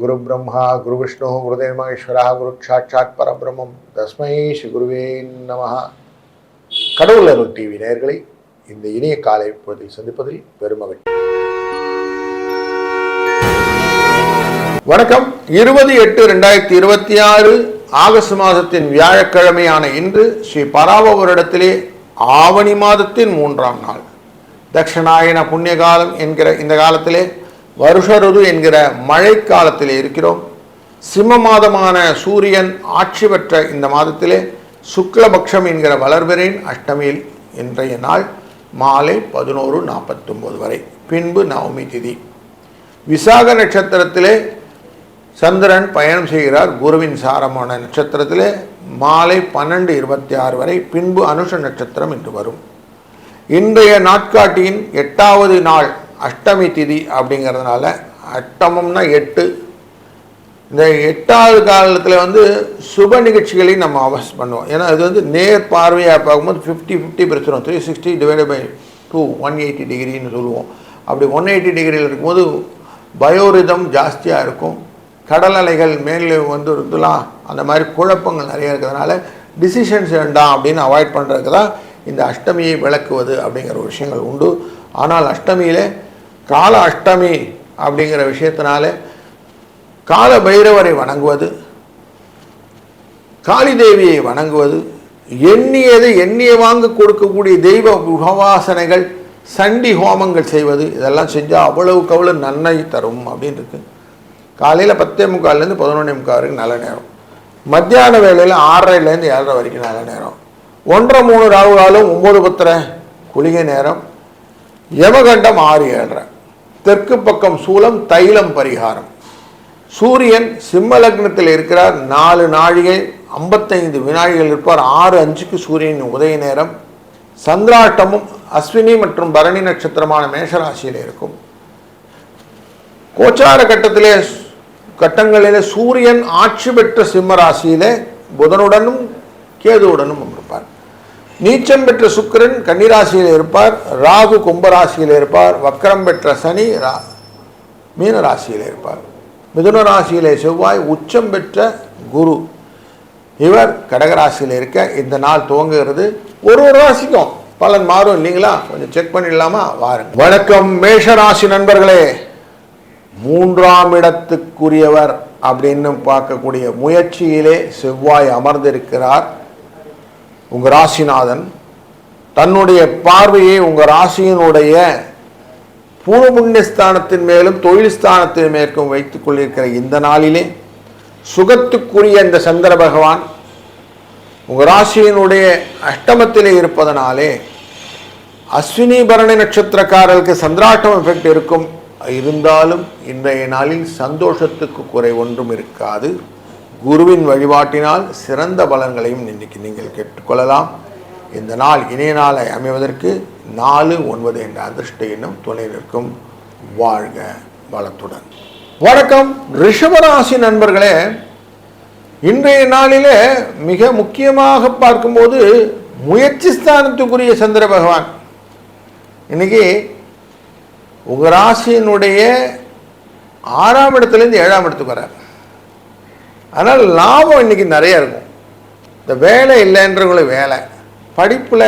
குரு பிரம்மா குரு விஷ்ணு குருதேவ மகேஸ்வரா குரு சாட்சாத் பரபிரம்மம் தஸ்மை ஸ்ரீ குருவே நமஹ. கடவுள் அருள் டிவி நேயர்களை இந்த இனிய காலை பொழுதில் சந்திப்பதில் பெருமகிழ்ச்சி. வணக்கம். 20/8/2026 ஆகஸ்ட் மாதத்தின் வியாழக்கிழமையான இன்று ஸ்ரீ பராப வருடத்திலே ஆவணி மாதத்தின் 3ஆம் நாள் தட்சிணாயன புண்ணிய காலம் என்கிற இந்த காலத்திலே வருஷ ருது என்கிற மழை காலத்திலே இருக்கிறோம். சிம்ம மாதமான சூரியன் ஆட்சி பெற்ற இந்த மாதத்திலே சுக்லபக்ஷம் என்கிற வளர்பிறையின் அஷ்டமியில் இன்றைய நாள் மாலை 11:49 வரை. பின்பு நவமி திதி. விசாக நட்சத்திரத்திலே சந்திரன் பயணம் செய்கிறார். குருவின் சாரமான நட்சத்திரத்திலே மாலை 12:26 வரை. பின்பு அனுஷ நட்சத்திரம் என்று வரும். இன்றைய நாட்காட்டியின் 8வது நாள் அஷ்டமி திதி அப்படிங்கிறதுனால அஷ்டமம்னா 8. இந்த 8வது காலத்தில் சுப நிகழ்ச்சிகளை நம்ம அவஸ் பண்ணுவோம். ஏன்னா அது நேர் பார்வையாக பார்க்கும்போது 50-50 பிரச்சனை. 360/2 180 டிகிரின்னு சொல்லுவோம். அப்படி 180 டிகிரியில் இருக்கும்போது பயோரிதம் ஜாஸ்தியாக இருக்கும். கடல் அலைகள் மேலே இருக்கலாம். அந்த மாதிரி குழப்பங்கள் நிறைய இருக்கிறதுனால டிசிஷன்ஸ் வேண்டாம் அப்படின்னு அவாய்ட் பண்ணுறதுக்கு தான் இந்த அஷ்டமியை விளக்குவது அப்படிங்கிற விஷயங்கள் உண்டு. ஆனால் அஷ்டமியிலே கால அஷ்டமி அப்படிங்கிற விஷயத்தினால கால பைரவரை வணங்குவது, காளி தேவியை வணங்குவது, எண்ணிய வாங்க கொடுக்கக்கூடிய தெய்வ உபவாசனைகள், சண்டி ஹோமங்கள் செய்வது, இதெல்லாம் செஞ்சால் அவ்வளவுக்கு அவ்வளோ நன்மை தரும் அப்படின்னு இருக்கு. காலையில் 10:45 11:45 வரைக்கும் நல்ல நேரம். மத்தியான வேளையில் 6:30 7:30 வரைக்கும் நல்ல நேரம். 1:30 ராகு காலம், 9:10 குளிகை நேரம். யமகண்டம் 6:7. தெற்கு பக்கம் சூலம், தைலம் பரிகாரம். சூரியன் சிம்ம லக்னத்தில் இருக்கிறார். 4 நாழிகை 55 வினாடிகள் இருப்பார். 6:05 சூரியனின் உதய நேரம். சந்திராட்டமும் அஸ்வினி மற்றும் பரணி நட்சத்திரமான மேஷராசியில் இருக்கும். கோச்சார கட்டங்களிலே சூரியன் ஆட்சி பெற்ற சிம்ம ராசியிலே புதனுடனும் கேதுவுடனும் இருப்பார். நீச்சம் பெற்ற சுக்கிரன் கன்னிராசியில் இருப்பார். ராகு கும்பராசியில் இருப்பார். வக்கரம் பெற்ற சனி மீன ராசியில் இருப்பார். மிதுன ராசியிலே செவ்வாய், உச்சம் பெற்ற குரு இவர் கடகராசியில் இருக்க இந்த நாள் துவங்குகிறது. ஒரு ராசிக்கும் பலன் மாறும் இல்லைங்களா? கொஞ்சம் செக் பண்ணிடலாமா? வாருங்க. வணக்கம் மேஷராசி நண்பர்களே. 3ஆம் இடத்துக்குரியவர் அப்படின்னு பார்க்கக்கூடிய முயற்சியிலே செவ்வாய் அமர்ந்திருக்கிறார். உங்கள் ராசிநாதன் தன்னுடைய பார்வையை உங்கள் ராசியினுடைய பூர்வ புண்ணியஸ்தானத்தின் மேலும் தொழில் ஸ்தானத்தின் மேற்கும் வைத்துக் கொண்டிருக்கிற இந்த நாளிலே சுகத்துக்குரிய இந்த சந்திர பகவான் உங்கள் ராசியினுடைய அஷ்டமத்திலே இருப்பதனாலே அஸ்வினி பரணி நட்சத்திரக்காரர்களுக்கு சந்திராட்டம் எஃபெக்ட் இருக்கும். இருந்தாலும் இன்றைய நாளில் சந்தோஷத்துக்கு குறை ஒன்றும் இருக்காது. குருவின் வழிபாட்டினால் சிறந்த பலன்களையும் இன்னைக்கு நீங்கள் கேட்டுக்கொள்ளலாம். இந்த நாள் இணைய நாளை அமைவதற்கு 4-9 என்ற அதிர்ஷ்ட எண்ணம் துணை நிற்கும். வாழ்க வளத்துடன். வணக்கம் ரிஷபராசி நண்பர்களே. இன்றைய நாளிலே மிக முக்கியமாக பார்க்கும்போது முயற்சி ஸ்தானத்துக்குரிய சந்திர பகவான் இன்னைக்கு உங்கள் ராசியினுடைய 6ஆம் இடத்துலேருந்து 7ஆம் இடத்துக்கு வரார். அதனால் லாபம் இன்றைக்கி நிறையா இருக்கும். இந்த வேலை இல்லைன்றவங்களுக்கு வேலை, படிப்பில்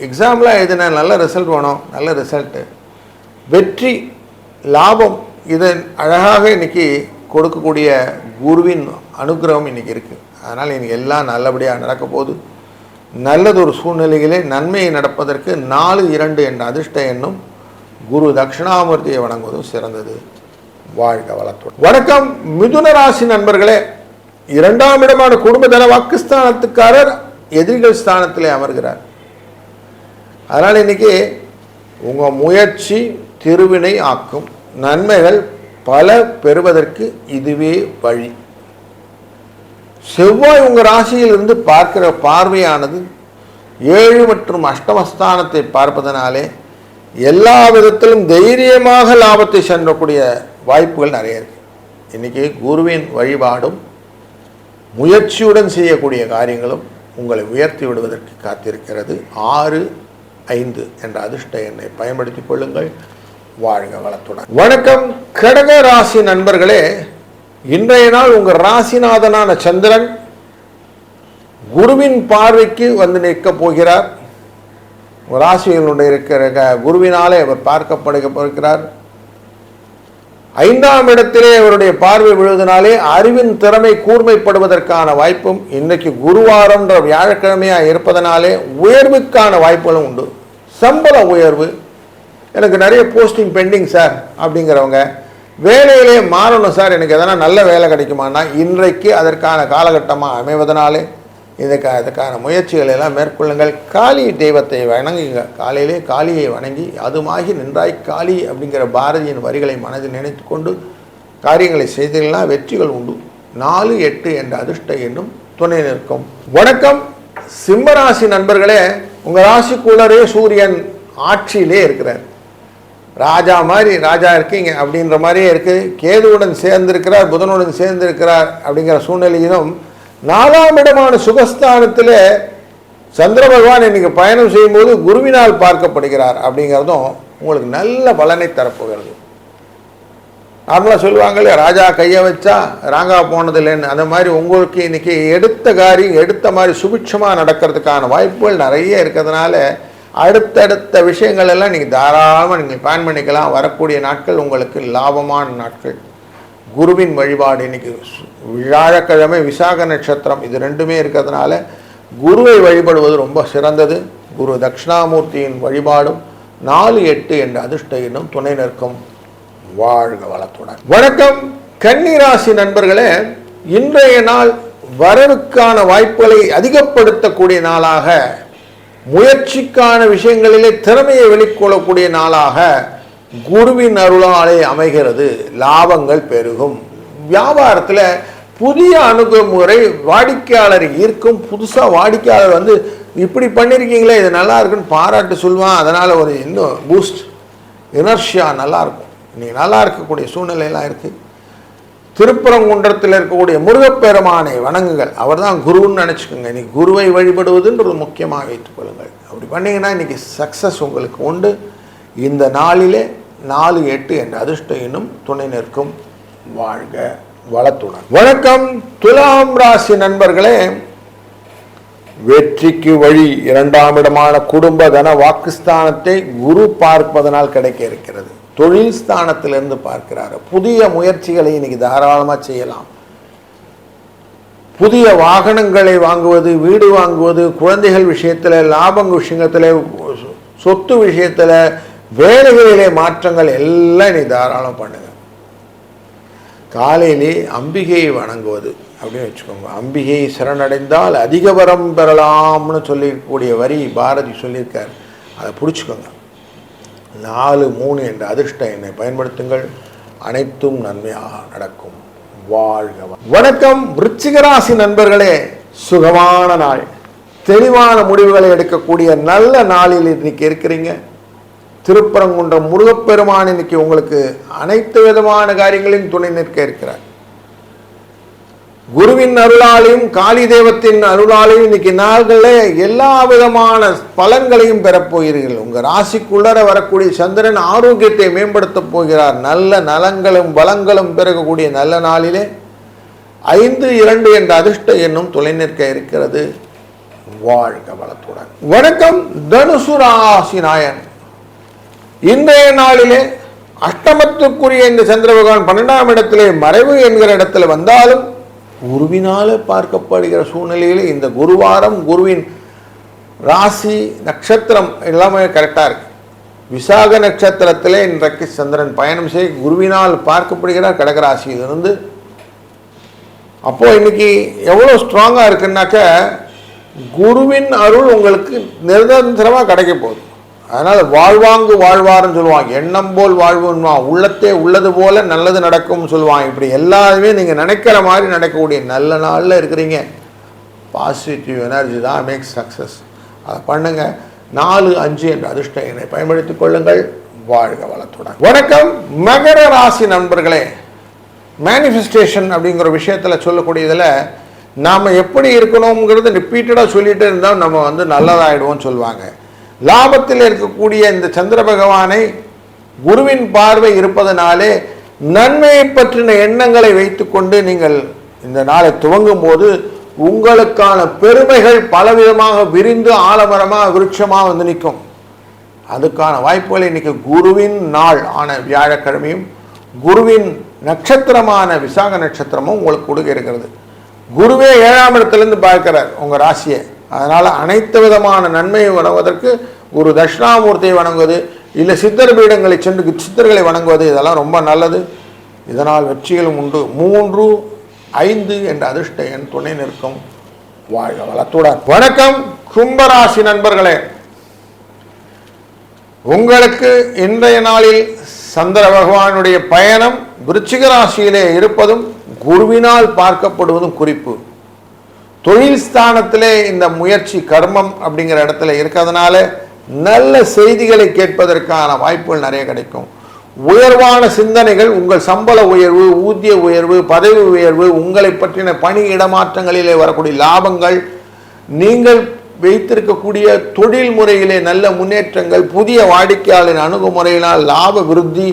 எக்ஸாம்பிளாக எதுனா நல்ல ரிசல்ட் வேணும், நல்ல ரிசல்ட்டு, வெற்றி, லாபம், இதை அழகாக இன்றைக்கி கொடுக்கக்கூடிய குருவின் அனுகிரகம் இன்றைக்கி இருக்குது. அதனால் இன்றைக்கி எல்லாம் நல்லபடியாக நடக்க போகுது. நல்லதொரு சூழ்நிலையிலே நன்மையை நடப்பதற்கு 4-2 என்ற அதிர்ஷ்ட எண்ணும் குரு தட்சிணாமூர்த்தியை வணங்குவதும் சிறந்தது. வாழ்க வளத்துடன். வணக்கம் மிதுன ராசி நண்பர்களே. 2ஆம் இடமான குடும்ப தன வாக்குஸ்தானத்துக்காரர் எதிரிகள் ஸ்தானத்திலே அமர்கிறார். அதனால் இன்னைக்கு உங்கள் முயற்சி திருவினை ஆக்கும். நன்மைகள் பல பெறுவதற்கு இதுவே வழி. செவ்வாய் உங்கள் ராசியிலிருந்து பார்க்கிற பார்வையானது 7 மற்றும் அஷ்டமஸ்தானத்தை பார்ப்பதனாலே எல்லா விதத்திலும் தைரியமாக லாபத்தை சென்றக்கூடிய வாய்ப்புகள் நிறைய இருக்கு. இன்னைக்கு குருவின் வழிபாடும் முயற்சியுடன் செய்யக்கூடிய காரியங்களும் உங்களை உயர்த்தி விடுவதற்கு காத்திருக்கிறது. 6-5 என்ற அதிர்ஷ்ட எண்ணை பயன்படுத்திக் கொள்ளுங்கள். வாழ்க வளத்துடன். வணக்கம் கடக ராசி நண்பர்களே. இன்றைய நாள் உங்கள் ராசிநாதனான சந்திரன் குருவின் பார்வைக்கு வந்து நிற்க போகிறார். ராசிகளுடைய இருக்கிற குருவினாலே அவர் பார்க்கப்படுகிறார். 5ஆம் இடத்திலே அவருடைய பார்வை விழுவதனாலே அறிவின் திறமை கூர்மைப்படுவதற்கான வாய்ப்பும், இன்றைக்கு குருவாரம்ன்ற வியாழக்கிழமையாக இருப்பதனாலே உயர்வுக்கான வாய்ப்புகளும் உண்டு. சம்பள உயர்வு, எனக்கு நிறைய போஸ்டிங் பெண்டிங் சார் அப்படிங்கிறவங்க, வேலையிலே மாறணும் சார், எனக்கு எதனா நல்ல வேலை கிடைக்குமானா இன்றைக்கு அதற்கான காலகட்டமாக அமைவதனாலே அதுக்கான முயற்சிகளை எல்லாம் மேற்கொள்ளுங்கள். காளி தெய்வத்தை வணங்குங்க. காலையிலே காளியை வணங்கி அதுமாகி நின்றாய் காளி அப்படிங்கிற பாரதியின் வரிகளை மனதில் நினைத்து கொண்டு காரியங்களை செய்தீங்கன்னா வெற்றிகள் உண்டு. 4, 8 என்ற அதிர்ஷ்ட எண்ணும் துணை நிற்கும். வணக்கம் சிம்மராசி நண்பர்களே, உங்கள் ராசிக்குள்ளரே சூரியன் ஆட்சியிலே இருக்கிறார். ராஜா மாதிரி ராஜா இருக்கீங்க அப்படின்ற மாதிரியே இருக்குது. கேதுவுடன் சேர்ந்திருக்கிறார், புதனுடன் சேர்ந்திருக்கிறார் அப்படிங்கிற சூழ்நிலையிலும் 4ஆம் இடமான சுகஸ்தானத்தில் சந்திர பகவான் இன்னைக்கு பயணம் செய்யும்போது குருவினால் பார்க்கப்படுகிறார் அப்படிங்கிறதும் உங்களுக்கு நல்ல பலனை தரப்போகிறது. நார்மலாக சொல்லுவாங்க இல்லையா, ராஜா கையை வச்சா ராங்கா போனதில்லைன்னு, அந்த மாதிரி உங்களுக்கு இன்னைக்கு எடுத்த காரியம் எடுத்த மாதிரி சுபிட்சமாக நடக்கிறதுக்கான வாய்ப்புகள் நிறைய இருக்கிறதுனால அடுத்தடுத்த விஷயங்கள் எல்லாம் நீங்கள் தாராளமாக நீங்கள் பிளான் பண்ணிக்கலாம். வரக்கூடிய நாட்கள் உங்களுக்கு லாபமான நாட்கள். குருவின் வழிபாடு இன்னைக்கு வியாழக்கிழமை விசாக நட்சத்திரம், இது ரெண்டுமே இருக்கிறதுனால குருவை வழிபடுவது ரொம்ப சிறந்தது. குரு தட்சிணாமூர்த்தியின் வழிபாடும் 4, 8 என்ற அதிர்ஷ்ட எண்ணும் துணை நிற்கும். வாழ்க வளத்துடன். வணக்கம் கன்னிராசி நண்பர்களே, இன்றைய நாள் வரவுக்கான வாய்ப்புகளை அதிகப்படுத்தக்கூடிய நாளாக, முயற்சிக்கான விஷயங்களிலே திறமையை வெளிக்கொள்ளக்கூடிய நாளாக குருவின் அருளாலே அமைகிறது. லாபங்கள் பெருகும். வியாபாரத்தில் புதிய அணுகுமுறை வாடிக்கையாளரை ஈர்க்கும். புதுசாக வாடிக்கையாளர் வந்து இப்படி பண்ணியிருக்கீங்களே, இது நல்லா இருக்குன்னு பாராட்டு சொல்லுவான். அதனால் ஒரு இன்னும் பூஸ்ட் இனர்ஷியா நல்லாயிருக்கும். இன்னைக்கு நல்லா இருக்கக்கூடிய சூழ்நிலையெல்லாம் இருக்குது. திருப்பரங்குன்றத்தில் இருக்கக்கூடிய முருகப்பெருமானை வணங்குங்கள். அவர் தான் குருன்னு நினச்சிக்கோங்க. இன்னைக்கு குருவை வழிபடுவதுன்றது முக்கியமாக வைத்துக்கொள்ளுங்கள். அப்படி பண்ணிங்கன்னா இன்றைக்கி சக்ஸஸ் உங்களுக்கு உண்டு. இந்த நாளிலே 4, 8 என்ற அதிர்ஷ்ட எண்ணும் துணை நிற்கும். வாழ்க வளத்துடன். வணக்கம் துலாம் ராசி நண்பர்களே, வெற்றிக்கு வழி 2ஆம் இடமான குடும்ப தன வாக்குஸ்தானத்தை குரு பார்ப்பதனால் கிடைக்க இருக்கிறது. தொழில் ஸ்தானத்திலிருந்து பார்க்கிறார். புதிய முயற்சிகளை இன்னைக்கு தாராளமாக செய்யலாம். புதிய வாகனங்களை வாங்குவது, வீடு வாங்குவது, குழந்தைகள் விஷயத்தில், லாபங்க விஷயத்தில், சொத்து விஷயத்தில், வேலைகளிலே மாற்றங்கள் எல்லாம் நீ தாராளம் பண்ணுங்க. காலையிலே அம்பிகையை வணங்குவது அப்படின்னு வச்சுக்கோங்க. அம்பிகை சரணடைந்தால் அதிக வரம் பெறலாம்னு சொல்லிக்கூடிய வரி பாரதி சொல்லியிருக்கார். அதை பிடிச்சிக்கோங்க. 4, 3 என்ற அதிர்ஷ்ட எண்ணை பயன்படுத்துங்கள். அனைத்தும் நன்மையாக நடக்கும். வாழ்க. வணக்கம் விருச்சிகராசி நண்பர்களே, சுகமான நாள், தெளிவான முடிவுகளை எடுக்கக்கூடிய நல்ல நாளில் இன்னைக்கு இருக்கிறீங்க. திருப்பரங்குன்றம் முருகப்பெருமான் இன்னைக்கு உங்களுக்கு அனைத்து விதமான காரியங்களையும் துணை நிற்க இருக்கிறார். குருவின் அருளாலையும் காளி தெய்வத்தின் அருளாலையும் இன்னைக்கு நாள்களே எல்லா விதமான பலன்களையும் பெறப்போகிறீர்கள். உங்கள் ராசிக்குள்ளர வரக்கூடிய சந்திரன் ஆரோக்கியத்தை மேம்படுத்த போகிறார். நல்ல நலங்களும் பலங்களும் பெறக்கூடிய நல்ல நாளிலே 5, 2 என்ற அதிர்ஷ்ட எண்ணும் துணை நிற்க இருக்கிறது. வாழ்க வளத்துடன். வணக்கம் தனுசு ராசி நாயன். இன்றைய நாளிலே அஷ்டமத்துக்குரிய இந்த சந்திர பகவான் 12ஆம் இடத்திலே மறைவு என்கிற இடத்துல வந்தாலும் குருவினால பார்க்கப்படுகிற சூழ்நிலையில் இந்த குருவாரம் குருவின் ராசி நட்சத்திரம் எல்லாமே கரெக்டாக இருக்கு. விசாக நட்சத்திரத்திலே இன்றைக்கு சந்திரன் பயணம் செய்ய குருவினால் பார்க்கப்படுகிறார் கடகராசியிலிருந்து. அப்போ இன்னைக்கு எவ்வளோ ஸ்ட்ராங்காக இருக்குன்னாக்க குருவின் அருள் உங்களுக்கு நிரந்தரமாக கிடைக்க போகுது. அதனால் வாழ்வாங்கு வாழ்வார்னு சொல்லுவாங்க. எண்ணம் போல் வாழ்வுன்னுவா, உள்ளத்தே உள்ளது போல நல்லது நடக்கும்னு சொல்லுவாங்க. இப்படி எல்லாருமே நீங்கள் நினைக்கிற மாதிரி நடக்கக்கூடிய நல்ல நாளில் இருக்கிறீங்க. பாசிட்டிவ் எனர்ஜி தான் மேக் சக்ஸஸ். அதை பண்ணுங்கள். 4, 5 என்ற அதிர்ஷ்ட எண்ணை பயன்படுத்திக் கொள்ளுங்கள். வாழ்க வளத்துடன். வணக்கம் மகர ராசி நண்பர்களே, மேனிஃபெஸ்டேஷன் அப்படிங்கிற விஷயத்தில் சொல்லக்கூடியதில் நாம் எப்படி இருக்கணுங்கிறது ரிப்பீட்டடாக சொல்லிகிட்டே இருந்தால் நம்ம நல்லதாகிடுவோம்னு சொல்லுவாங்க. லாபத்தில் இருக்கக்கூடிய இந்த சந்திர பகவானை குருவின் பார்வை இருப்பதனாலே நன்மையை பற்றின எண்ணங்களை வைத்துக்கொண்டு நீங்கள் இந்த நாளை துவங்கும் போது உங்களுக்கான பெருமைகள் பலவிதமாக விரிந்து ஆலமரமாக விருட்சமாக வந்து நிற்கும். அதுக்கான வாய்ப்புகளை இன்னைக்கு குருவின் நாள் ஆன வியாழக்கிழமையும் குருவின் நட்சத்திரமான விசாக நட்சத்திரமும் உங்களுக்கு கொடுக்க இருக்கிறது. குருவே 7ஆம் இடத்திலிருந்து பார்க்கிறார் உங்கள் ராசியை. அதனால் அனைத்து விதமான நன்மையை வணங்குவதற்கு ஒரு தட்சிணாமூர்த்தியை வணங்குவது, இல்லை சித்தர் பீடங்களை சென்று சித்தர்களை வணங்குவது, இதெல்லாம் ரொம்ப நல்லது. இதனால் வெற்றிகளும் உண்டு. 3, 5 என்ற அதிர்ஷ்ட எண் துணை நிற்கும். வாழ்க வளத்துடன். வணக்கம் கும்பராசி நண்பர்களே, உங்களுக்கு இன்றைய நாளில் சந்திர பகவானுடைய பயணம் விருச்சிக ராசியிலே இருப்பதும் குருவினால் பார்க்கப்படுவதும் குறிப்பு. தொழில் ஸ்தானத்திலே இந்த முயற்சி கர்மம் அப்படிங்கிற இடத்துல இருக்கிறதுனால நல்ல செய்திகளை கேட்பதற்கான வாய்ப்புகள் நிறைய கிடைக்கும். உயர்வான சிந்தனைகள், உங்கள் சம்பள உயர்வு, ஊதிய உயர்வு, பதவி உயர்வு, உங்களை பற்றின பணி இடமாற்றங்களிலே வரக்கூடிய லாபங்கள், நீங்கள் வைத்திருக்கக்கூடிய தொழில் முறையிலே நல்ல முன்னேற்றங்கள், புதிய வாடிக்கையாளரின் அணுகுமுறையினால் லாப விருத்தி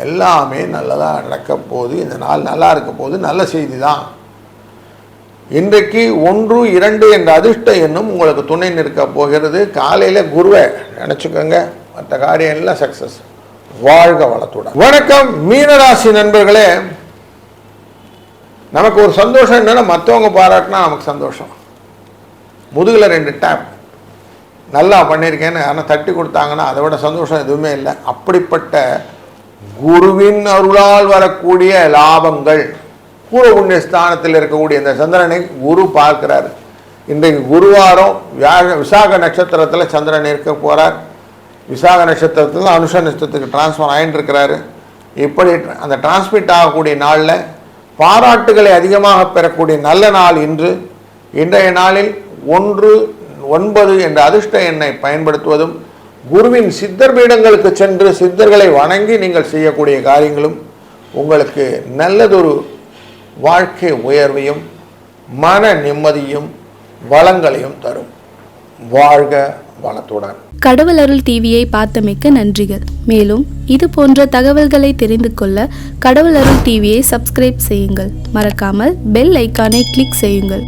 எல்லாமே நல்லதாக நடக்க போகுது. இந்த நாள் நல்லா இருக்க போகுது. நல்ல செய்தி தான். இன்றைக்கு 1, 2 என்ற அதிர்ஷ்ட எண்ணும் உங்களுக்கு துணை நிற்க போகிறது. காலையில் குருவை நினச்சிக்கோங்க, மற்ற காரியம் எல்லாம் சக்ஸஸ். வாழ்க வளத்துடன். வணக்கம் மீனராசி நண்பர்களே, நமக்கு ஒரு சந்தோஷம் என்னன்னா மற்றவங்க பாராட்டினா நமக்கு சந்தோஷம். முதுகில் 2 டேப் நல்லா பண்ணியிருக்கேன்னு ஆனால் தட்டி கொடுத்தாங்கன்னா அதை விட சந்தோஷம் எதுவுமே இல்லை. அப்படிப்பட்ட குருவின் அருளால் வரக்கூடிய லாபங்கள், பூர்வ புண்ணிய ஸ்தானத்தில் இருக்கக்கூடிய இந்த சந்திரனை குரு பார்க்கிறார். இன்றைக்கு குருவாரம் விசாக நட்சத்திரத்தில் சந்திரன் இருக்க போகிறார். விசாக நட்சத்திரத்தில் அனுஷ நட்சத்திரத்துக்கு டிரான்ஸ்ஃபர் ஆகிட்டு இருக்கிறாரு. இப்படி அந்த டிரான்ஸ்மிட் ஆகக்கூடிய நாளில் பாராட்டுகளை அதிகமாக பெறக்கூடிய நல்ல நாள் இன்று. இன்றைய நாளில் 1, 9 என்ற அதிர்ஷ்ட எண்ணை பயன்படுத்துவதும், குருவின் சித்தர் பீடங்களுக்கு சென்று சித்தர்களை வணங்கி நீங்கள் செய்யக்கூடிய காரியங்களும் உங்களுக்கு நல்லதொரு வாழ்க்கை உயர்வையும் மன நிம்மதியும் வளங்களையும் தரும். வாழ்க வளத்துடன். கடவுள் அருள் டிவியை பார்த்தமைக்க நன்றிகள். மேலும் இது போன்ற தகவல்களை தெரிந்து கொள்ள கடவுள் அருள் டிவியை சப்ஸ்கிரைப் செய்யுங்கள். மறக்காமல் பெல் ஐக்கானை கிளிக் செய்யுங்கள்.